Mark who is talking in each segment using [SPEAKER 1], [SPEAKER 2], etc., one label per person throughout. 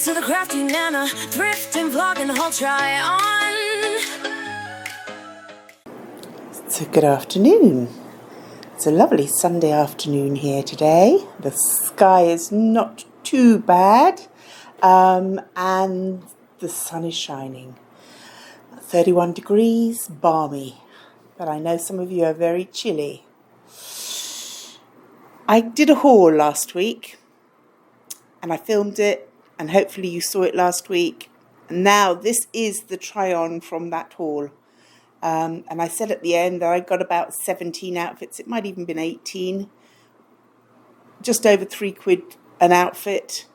[SPEAKER 1] to the crafting and a thrifting vlog and the whole try on.
[SPEAKER 2] So good afternoon. It's a lovely Sunday afternoon here today. The sky is not too bad and the sun is shining. 31 degrees, balmy. But I know some of you are very chilly. I did a haul last week and I filmed it and hopefully you saw it last week. And now this is the try on from that haul. And I said at the end that I got about 17 outfits. It might even been 18. Just over £3 an outfit.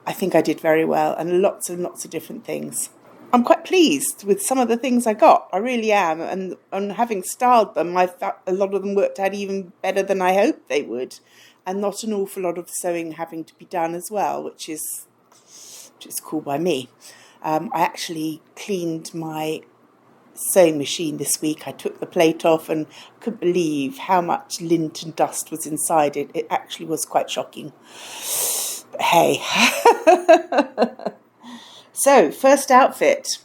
[SPEAKER 2] I think I did very well and lots and lots of different things. I'm quite pleased with some of the things I got. I really am. And having styled them, I thought a lot of them worked out even better than I hoped they would. And not an awful lot of sewing having to be done as well, which is cool by me. I actually cleaned my sewing machine this week. I took the plate off and couldn't believe how much lint and dust was inside it. It actually was quite shocking. But hey. So, first outfit,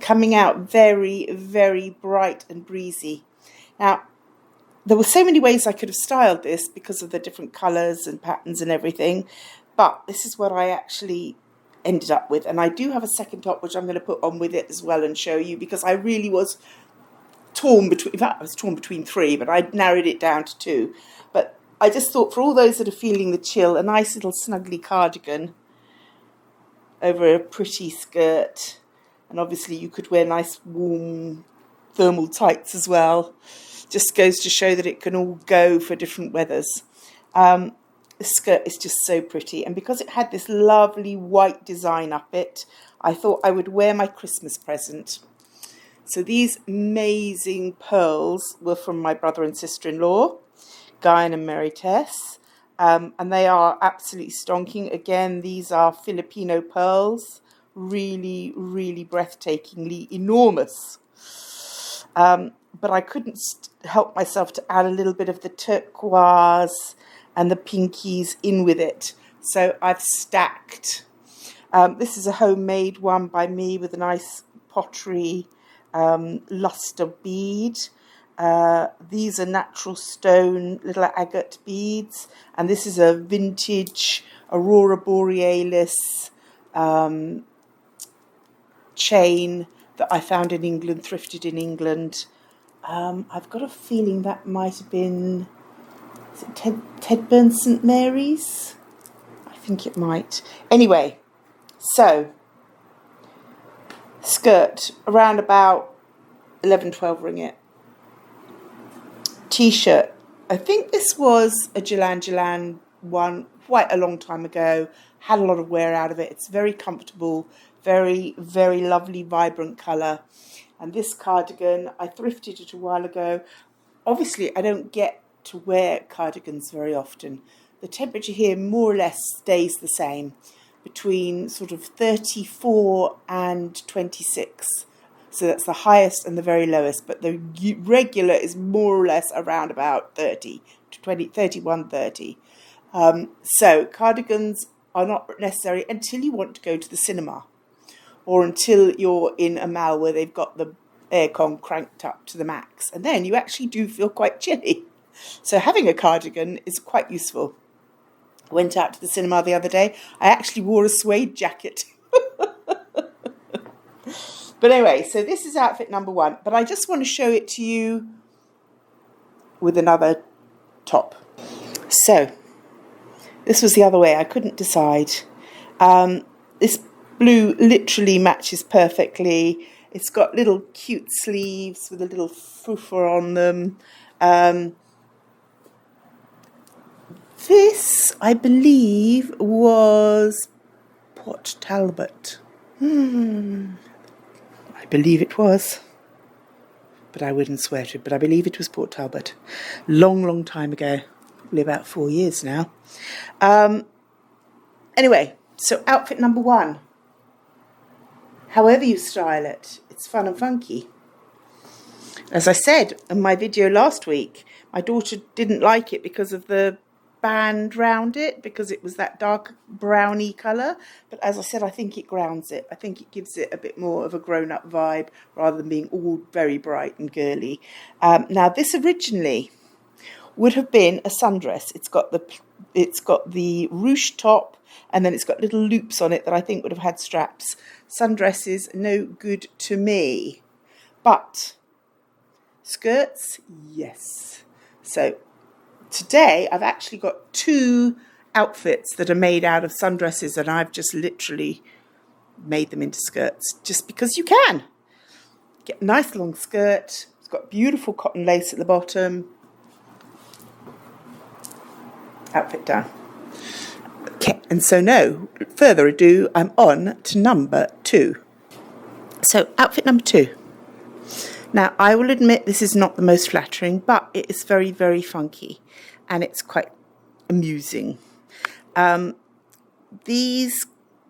[SPEAKER 2] coming out very, very bright and breezy. Now, there were so many ways I could have styled this because of the different colours and patterns and everything, but this is what I actually ended up with. And I do have a second top, which I'm going to put on with it as well and show you, because I really was torn between, in fact, I was torn between three, but I narrowed it down to two. But I just thought for all those that are feeling the chill, a nice little snuggly cardigan over a pretty skirt, and obviously you could wear nice warm thermal tights as well. Just goes to show that it can all go for different weathers. The skirt is just so pretty, and because it had this lovely white design up it, I thought I would wear my Christmas present. So these amazing pearls were from my brother and sister-in-law, Guy and Mary Tess. And they are absolutely stonking. Again, these are Filipino pearls, really, really breathtakingly enormous. But I couldn't help myself to add a little bit of the turquoise and the pinkies in with it. So I've stacked. This is a homemade one by me with a nice pottery luster bead. These are natural stone little agate beads, and this is a vintage Aurora Borealis chain that I found in England, thrifted in England. I've got a feeling that might have been, is it Tedburn St Mary's? I think it might. Anyway, so skirt around about 11-12 ringgit. T-shirt, I think this was a Jalan one quite a long time ago, had a lot of wear out of it. It's very comfortable, very, very lovely, vibrant colour. And this cardigan, I thrifted it a while ago. Obviously, I don't get to wear cardigans very often. The temperature here more or less stays the same, between sort of 34 and 26. So that's the highest and the very lowest, but the regular is more or less around about 30 to 20, 31, 30. So cardigans are not necessary until you want to go to the cinema, or until you're in a mall where they've got the aircon cranked up to the max, and then you actually do feel quite chilly. So having a cardigan is quite useful. I went out to the cinema the other day. I actually wore a suede jacket. But anyway, so this is outfit number one. But I just want to show it to you with another top. So this was the other way. I couldn't decide. This blue literally matches perfectly. It's got little cute sleeves with a little foofer on them. This, I believe, was Port Talbot. I believe it was, but I wouldn't swear to it, but I believe it was Port Talbot. Long, long time ago, probably about 4 years now. Anyway, so outfit number one. However you style it, it's fun and funky. As I said in my video last week, my daughter didn't like it because of the band round it because it was that dark browny colour. But as I said, I think it grounds it. I think it gives it a bit more of a grown-up vibe rather than being all very bright and girly. Now, this originally would have been a sundress. It's got the ruche top, and then it's got little loops on it that I think would have had straps. Sundresses, no good to me. But skirts, yes. So today I've actually got 2 outfits that are made out of sundresses, and I've just literally made them into skirts just because you can. Get a nice long skirt. It's got beautiful cotton lace at the bottom. Outfit done. Okay, and so no further ado, I'm on to number 2. So outfit number 2. Now, I will admit this is not the most flattering, but it is very, very funky, and it's quite amusing. These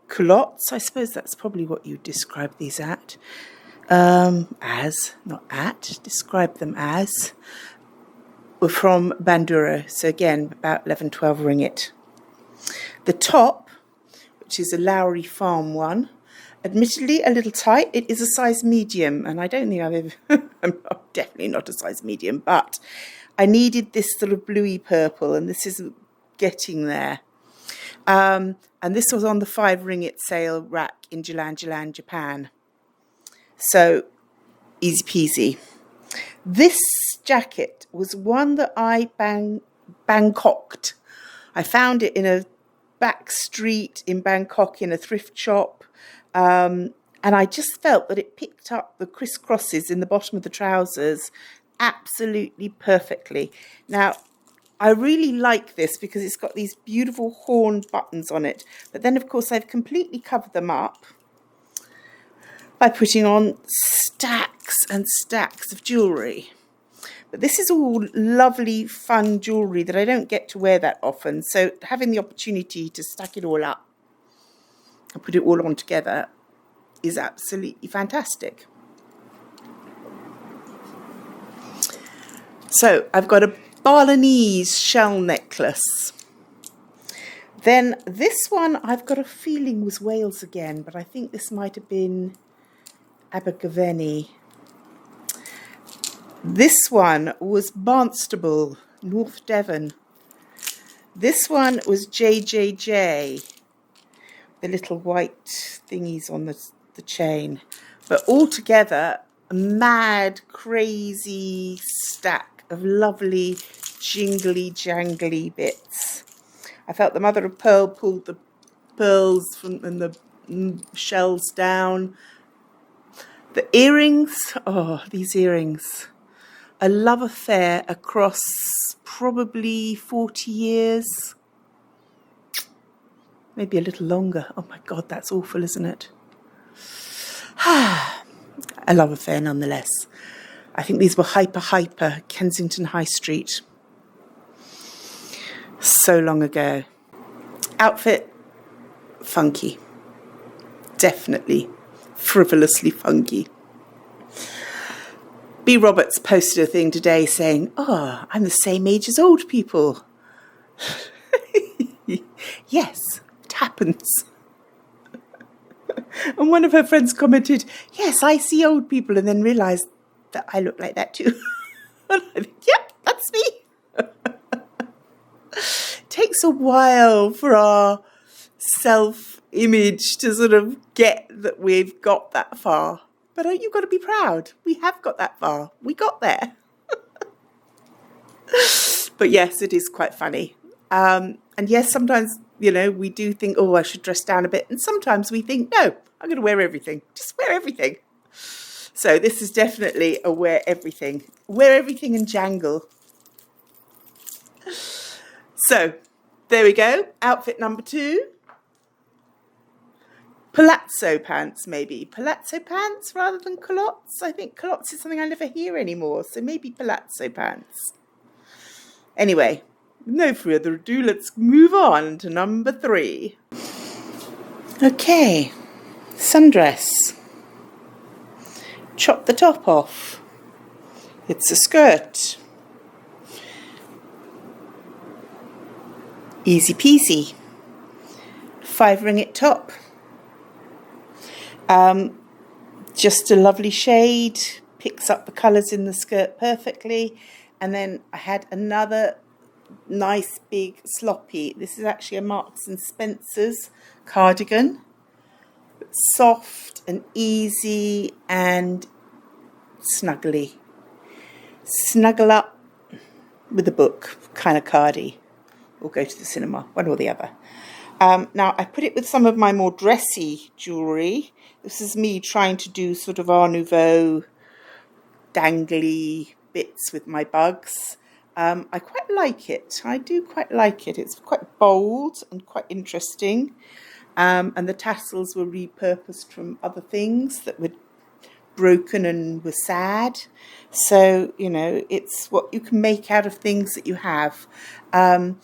[SPEAKER 2] culottes, I suppose that's probably what you describe these at, describe them as, were from Bandura. So again, about 11, 12 ringgit. The top, which is a Lowry Farm one, admittedly a little tight. It is a size medium, and I don't think I've ever, definitely not a size medium, but I needed this sort of bluey purple, and this is getting there. And this was on the 5 ringgit sale rack in Jalan, Japan. So easy peasy. This jacket was one that I Bangkoked. I found it in a back street in Bangkok in a thrift shop. And I just felt that it picked up the crisscrosses in the bottom of the trousers absolutely perfectly. Now, I really like this because it's got these beautiful horn buttons on it. But then, of course, I've completely covered them up by putting on stacks and stacks of jewellery. But this is all lovely, fun jewellery that I don't get to wear that often. So having the opportunity to stack it all up and put it all on together is absolutely fantastic. So I've got a Balinese shell necklace. Then this one I've got a feeling was Wales again, but I think this might have been Abergavenny. This one was Barnstable, North Devon. This one was JJJ, the little white thingies on the chain. But altogether, a mad, crazy stack of lovely, jingly, jangly bits. I felt the mother of pearl pulled the pearls and the shells down. The earrings, oh, these earrings. A love affair across probably 40 years. Maybe a little longer. Oh my God, that's awful, isn't it? A love affair nonetheless. I think these were hyper Kensington High Street. So long ago. Outfit, funky. Definitely frivolously funky. B. Roberts posted a thing today saying, "Oh, I'm the same age as old people." Yes, it happens. And one of her friends commented, "Yes, I see old people," and then realised that I look like that too. And I think, yep, that's me. It takes a while for our self-image to sort of get that we've got that far. But you've got to be proud. We have got that far. We got there. But yes, it is quite funny. And yes, sometimes, we do think, oh, I should dress down a bit. And sometimes we think, no, I'm going to wear everything. Just wear everything. So this is definitely a wear everything. Wear everything and jangle. So there we go. Outfit number 2. Palazzo pants, maybe. Palazzo pants rather than culottes. I think culottes is something I never hear anymore. So maybe palazzo pants. Anyway, no further ado, let's move on to number 3. Okay, sundress. Chop the top off. It's a skirt. Easy peasy. 5 ringgit top. Just a lovely shade, picks up the colours in the skirt perfectly. And then I had another nice big sloppy. This is actually a Marks and Spencer's cardigan. Soft and easy and snuggly. Snuggle up with a book kind of cardi, or go to the cinema, one or the other. Now, I put it with some of my more dressy jewellery. This is me trying to do sort of Art Nouveau dangly bits with my bugs. I quite like it. I do quite like it. It's quite bold and quite interesting. And the tassels were repurposed from other things that were broken and were sad. So, you know, it's what you can make out of things that you have. I'm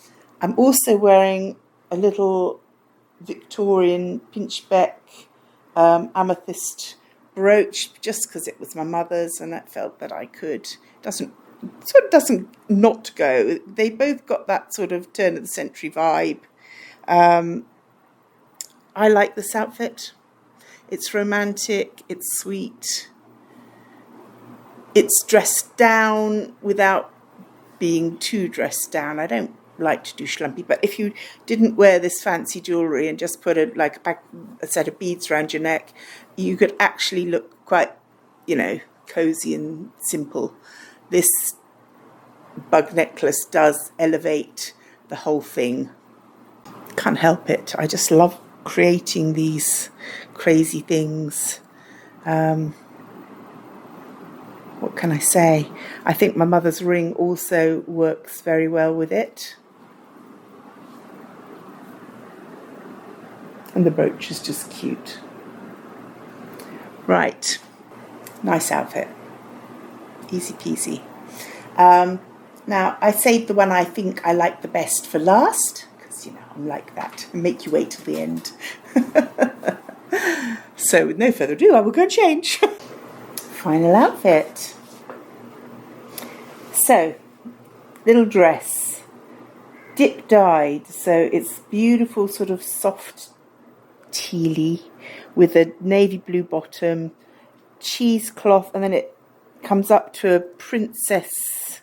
[SPEAKER 2] also wearing a little Victorian pinchbeck amethyst brooch just because it was my mother's and I felt that I could. Doesn't not go. They both got that sort of turn of the century vibe. I like this outfit. It's romantic, it's sweet. It's dressed down without being too dressed down. I don't like to do schlumpy, but if you didn't wear this fancy jewellery and just put a set of beads around your neck, you could actually look quite, you know, cosy and simple. This bug necklace does elevate the whole thing. Can't help it. I just love creating these crazy things. What can I say? I think my mother's ring also works very well with it. And the brooch is just cute. Right. Nice outfit. Easy peasy. Now, I saved the one I think I like the best for last, because, you know, I'm like that. I make you wait till the end. So, with no further ado, I will go and change. Final outfit. So, little dress. Dip dyed, so it's beautiful, sort of soft tealy with a navy blue bottom, cheesecloth, and then it comes up to a princess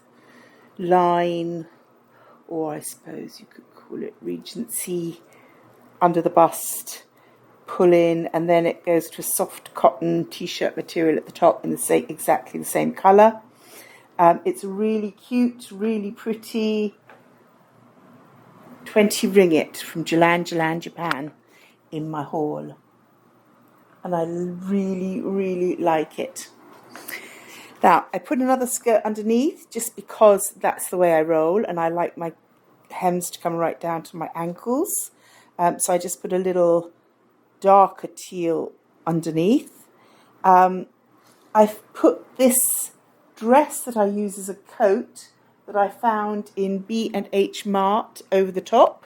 [SPEAKER 2] line, or I suppose you could call it Regency, under the bust, pull in, and then it goes to a soft cotton t-shirt material at the top in the exactly the same colour. It's really cute, really pretty. 20 ringgit from Jalan, Japan in my haul. And I really, really like it. Now, I put another skirt underneath just because that's the way I roll, and I like my hems to come right down to my ankles. So I just put a little darker teal underneath. I've put this dress that I use as a coat that I found in B&H Mart over the top.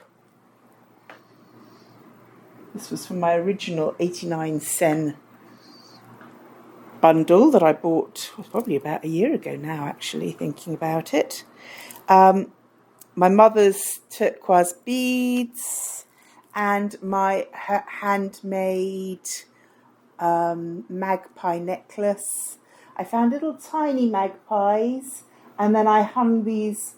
[SPEAKER 2] This was from my original 89 sen bundle that I bought probably about a year ago now, actually, thinking about it. My mother's turquoise beads and my handmade magpie necklace. I found little tiny magpies, and then I hung these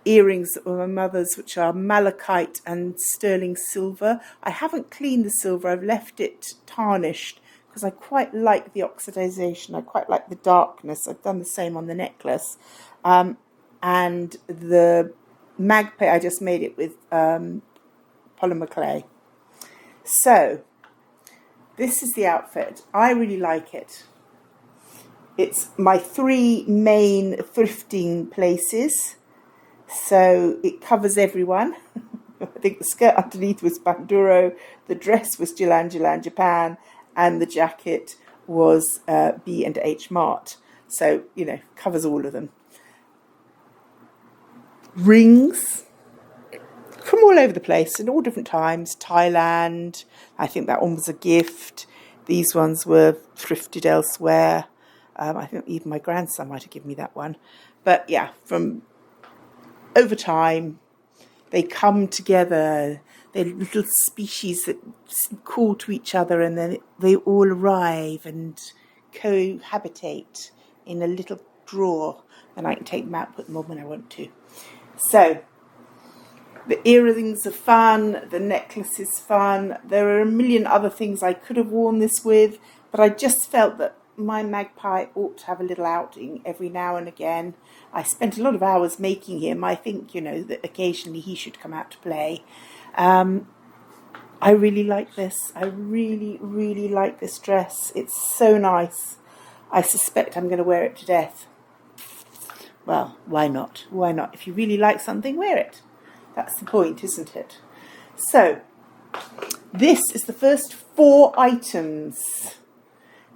[SPEAKER 2] earrings that were my mother's, which are malachite and sterling silver. I haven't cleaned the silver, I've left it tarnished because I quite like the oxidization, I quite like the darkness. I've done the same on the necklace. And the magpie, I just made it with polymer clay. So, this is the outfit. I really like it. It's my 3 main thrifting places, so it covers everyone. I think the skirt underneath was Banduro, the dress was Jalan, Japan, and the jacket was B&H Mart. So, you know, covers all of them. Rings from all over the place in all different times. Thailand, I think that one was a gift. These ones were thrifted elsewhere. I think even my grandson might have given me that one. But yeah, from over time, they come together. They're little species that call to each other, and then they all arrive and cohabitate in a little drawer, and I can take them out and put them on when I want to. So the earrings are fun, the necklace is fun. There are a million other things I could have worn this with, but I just felt that my magpie ought to have a little outing every now and again. I spent a lot of hours making him. I think, that occasionally he should come out to play. I really like this. I really, really like this dress. It's so nice. I suspect I'm going to wear it to death. Well, why not? Why not? If you really like something, wear it. That's the point, isn't it? So, this is the first 4 items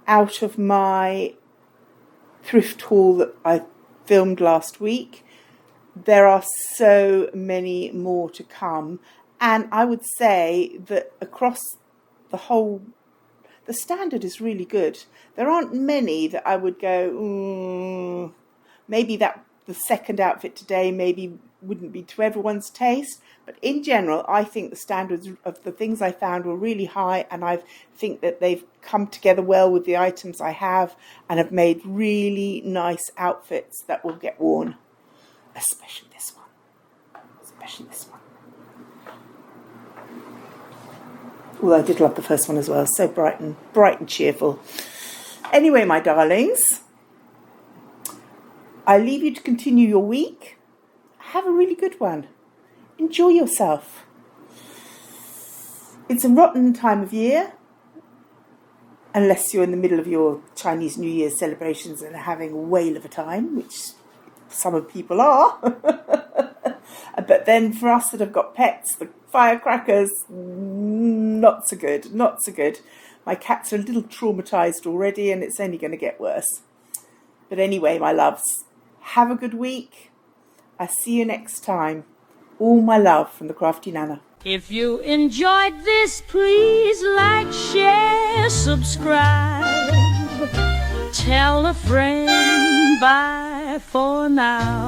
[SPEAKER 2] out of my thrift haul that I filmed last week. There are so many more to come, and I would say that across the whole, the standard is really good. There aren't many that I would go, maybe that the second outfit today maybe wouldn't be to everyone's taste, but in general I think the standards of the things I found were really high, and I think that they've come together well with the items I have and have made really nice outfits that will get worn, especially this one. Well, I did love the first one as well, so bright and cheerful. Anyway, my darlings, I leave you to continue your week. Have a really good one. Enjoy yourself. It's a rotten time of year, unless you're in the middle of your Chinese New Year celebrations and are having a whale of a time, which some of people are. But then for us that have got pets, the firecrackers, not so good. My cats are a little traumatised already, and it's only going to get worse. But anyway, my loves, have a good week. I'll see you next time. All my love from the Crafty Nana.
[SPEAKER 1] If you enjoyed this, please like, share, subscribe. Tell a friend, bye for now.